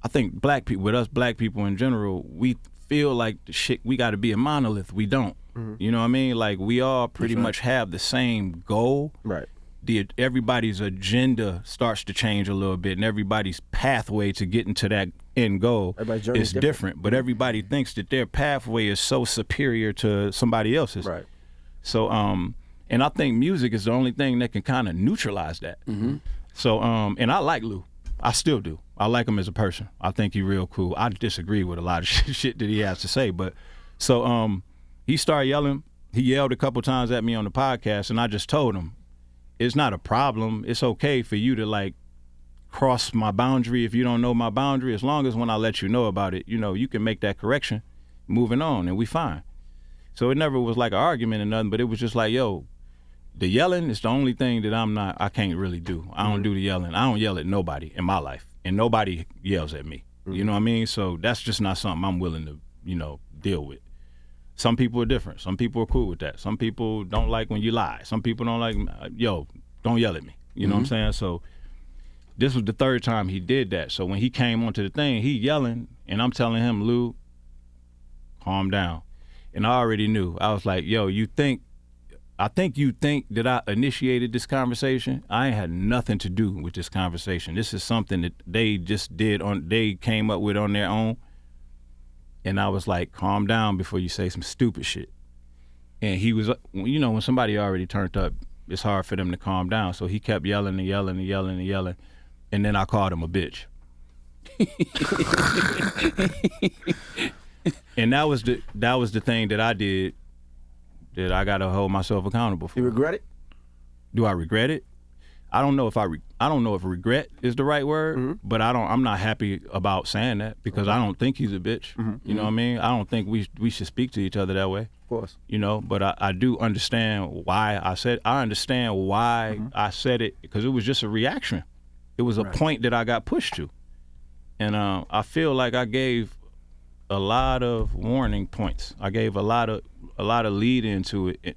I think black people in general, we feel like the shit, we got to be a monolith. We don't. You know what I mean? Like, we all pretty much have the same goal. Right. Everybody's agenda starts to change a little bit, and everybody's pathway to getting to that end goal is different. But everybody thinks that their pathway is so superior to somebody else's. Right. So, and I think music is the only thing that can kind of neutralize that. So, and I like Lou. I still do. I like him as a person. I think he's real cool. I disagree with a lot of shit that he has to say, but so he started yelling. He yelled a couple times at me on the podcast, and I just told him, it's not a problem. It's okay for you to like cross my boundary if you don't know my boundary, as long as when I let you know about it, you know, you can make that correction, moving on, and we fine. So it never was like an argument or nothing, but it was just like, yo, the yelling is the only thing that I can't really do. I don't do the yelling. I don't yell at nobody in my life, and nobody yells at me. You know what I mean? So that's just not something I'm willing to, you know, deal with. Some people are different. Some people are cool with that. Some people don't like when you lie. Some people don't like, yo, don't yell at me. You know what I'm saying? So this was the third time he did that. So when he came onto the thing, he yelling, and I'm telling him, Lou, calm down. And I already knew. I was like, yo, I think you think that I initiated this conversation. I ain't had nothing to do with this conversation. This is something that they just they came up with on their own. And I was like, calm down before you say some stupid shit. And he was, you know, when somebody already turned up, it's hard for them to calm down. So he kept yelling and yelling and yelling and yelling. And then I called him a bitch. And that was the thing that I did that I got to hold myself accountable for. You regret it? Do I regret it? I don't know if I don't know if regret is the right word, but I'm not happy about saying that because I don't think he's a bitch. You know what I mean? I don't think we should speak to each other that way. Of course. You know, but I do understand why I said I said it, because it was just a reaction. It was a point that I got pushed to. And I feel like I gave a lot of warning points. I gave a lot of lead into it.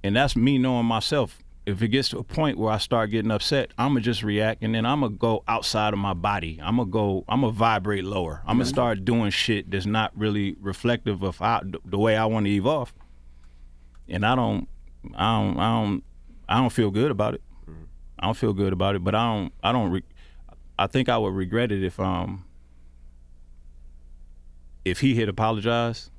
And that's me knowing myself. If it gets to a point where I start getting upset, I'm going to just react, and then I'm going to go outside of my body. I'm going to vibrate lower. I'm going to start doing shit that's not really reflective of the way I want to evolve. And I don't feel good about it. I don't feel good about it, but I think I would regret it if he had apologized,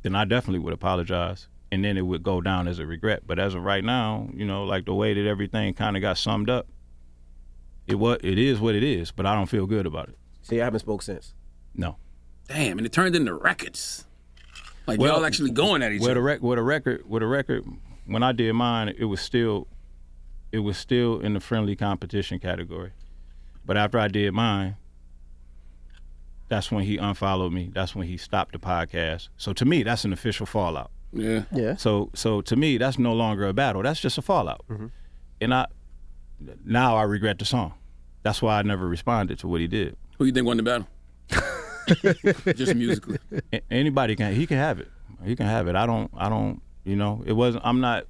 then I definitely would apologize. And then it would go down as a regret. But as of right now, you know, like the way that everything kind of got summed up, it is what it is, but I don't feel good about it. So you haven't spoke since? No. Damn, and it turned into records. Like y'all actually going at each other. With a record, when I did mine, it was still in the friendly competition category. But after I did mine, that's when he unfollowed me. That's when he stopped the podcast. So to me, that's an official fallout. Yeah. So to me, that's no longer a battle. That's just a fallout. And now I regret the song. That's why I never responded to what he did. Who you think won the battle? Just musically. Anybody he can have it. He can have it. I don't, you know, it wasn't, I'm not,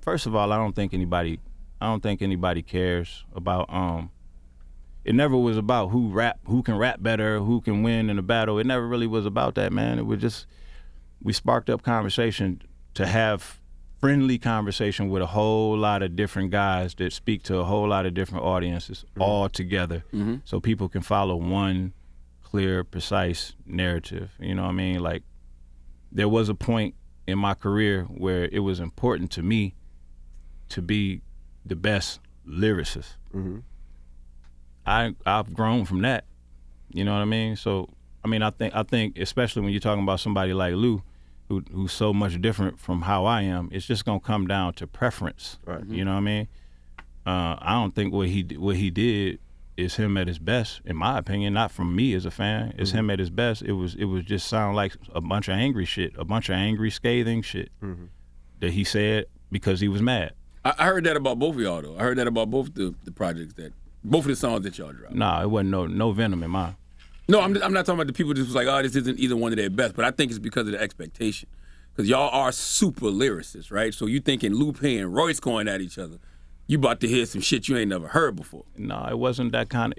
first of all, I don't think anybody cares about, it never was about who can rap better, who can win in a battle. It never really was about that, man. It was just, we sparked up conversation to have friendly conversation with a whole lot of different guys that speak to a whole lot of different audiences all together, so people can follow one clear, precise narrative. You know what I mean? Like, there was a point in my career where it was important to me to be the best lyricist. I've grown from that. You know what I mean? So, I mean, I think especially when you're talking about somebody like Lou, who's so much different from how I am, it's just gonna come down to preference. Right. You know what I mean? I don't think what he did is him at his best, in my opinion. Not from me as a fan. It's him at his best. It was just sound like a bunch of angry shit, a bunch of angry, scathing shit that he said because he was mad. I heard that about both of y'all though. I heard that about both the projects both of the songs that y'all dropped. Nah, it wasn't no venom in mine. No, I'm not talking about the people just was like, oh, this isn't either one of their best, but I think it's because of the expectation. Because y'all are super lyricists, right? So you thinking Lupe and Royce going at each other, you about to hear some shit you ain't never heard before. No, it wasn't that kind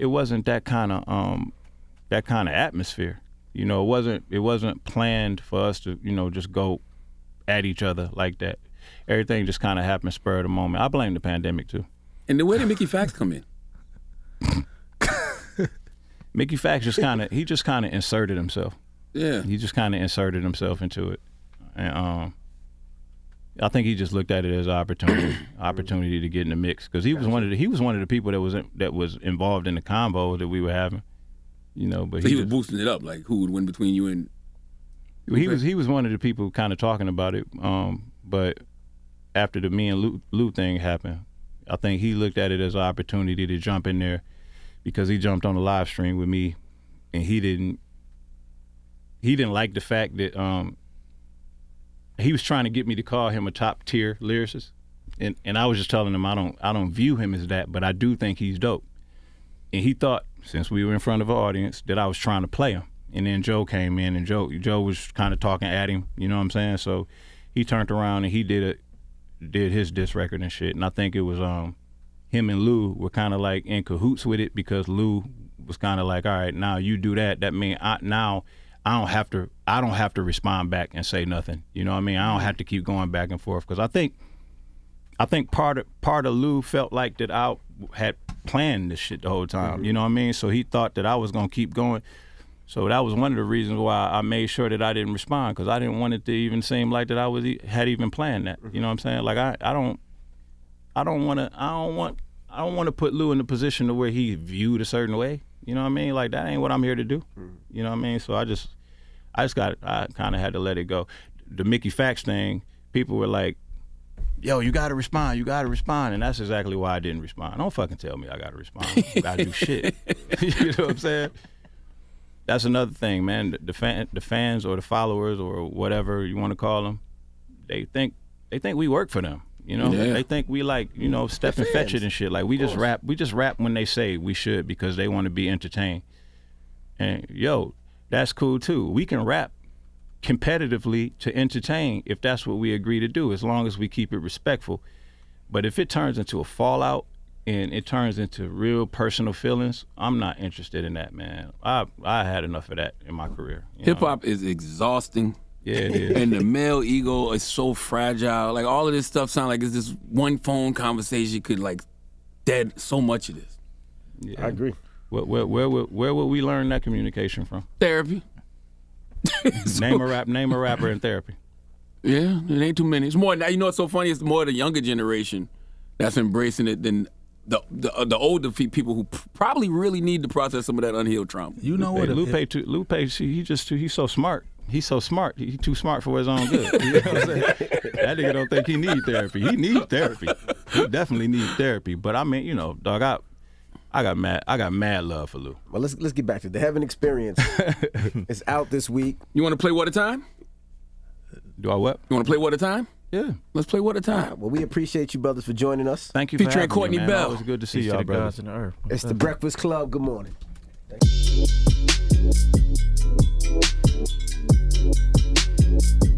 of atmosphere. You know, it wasn't planned for us to, you know, just go at each other like that. Everything just kind of happened spur of the moment. I blame the pandemic too. And the way did Mickey Fax come in? Mickey Fax just kind of inserted himself. Yeah. He just kind of inserted himself into it. And I think he just looked at it as an opportunity to get in the mix, because he was one of the people that was involved in the convo that we were having. You know, but so he was boosting it up, like who would win between you and he was one of the people kind of talking about it. But after the me and Lou thing happened, I think he looked at it as an opportunity to jump in there because he jumped on the live stream with me, and he didn't like the fact that he was trying to get me to call him a top tier lyricist, and I was just telling him I don't view him as that, but I do think he's dope. And he thought, since we were in front of an audience, that I was trying to play him. And then Joe came in, and Joe was kind of talking at him, you know what I'm saying? So he turned around and he did his diss record and shit. And I think it was him and Lou were kind of like in cahoots with it, because Lou was kind of like, all right, now you do that. That means I don't have to respond back and say nothing. You know what I mean? I don't have to keep going back and forth, because I think part of Lou felt like that I had planned this shit the whole time. Mm-hmm. You know what I mean? So he thought that I was gonna keep going. So that was one of the reasons why I made sure that I didn't respond, because I didn't want it to even seem like that I had even planned that. You know what I'm saying? Like I don't want to put Lou in a position to where he viewed a certain way. You know what I mean? Like, that ain't what I'm here to do. You know what I mean? So I kind of had to let it go. The Mickey Fax thing, people were like, yo, you got to respond. And that's exactly why I didn't respond. Don't fucking tell me I got to respond. I got to do shit. You know what I'm saying? That's another thing, man. The fans or the followers or whatever you want to call them, they think we work for them. You know, They think we like, you know, step and fetch it and shit. Like, we just rap when they say we should, because they want to be entertained. And yo, that's cool too. We can rap competitively to entertain if that's what we agree to do, as long as we keep it respectful. But if it turns into a fallout and it turns into real personal feelings, I'm not interested in that, man. I had enough of that in my career. Hip hop is exhausting. Yeah, it is. And the male ego is so fragile. Like, all of this stuff sounds like it's this one phone conversation could like dead so much of this. Yeah. I agree. Where would we learn that communication from? Therapy. Name a rapper in therapy. Yeah, it ain't too many. It's more. You know what's so funny? It's more the younger generation that's embracing it than the older people who probably really need to process some of that unhealed trauma. You know what? Lupe, he's so smart. He's so smart. He's too smart for his own good. You know what I'm saying? That nigga don't think he need therapy. He need therapy. He definitely need therapy. But I mean, you know, dog, I got mad love for Lou. Well, let's get back to the Heaven Experience. It's out this week. You want to play What a Time? Do I what? You want to play What a Time? Yeah. Let's play What a Time. Well, we appreciate you, brothers, for joining us. Thank you for Featuring having Courtney me, man. Bell. Always good to see Peace to y'all, the brothers. gods and the earth. It's the Breakfast Club. Good morning. Thank you.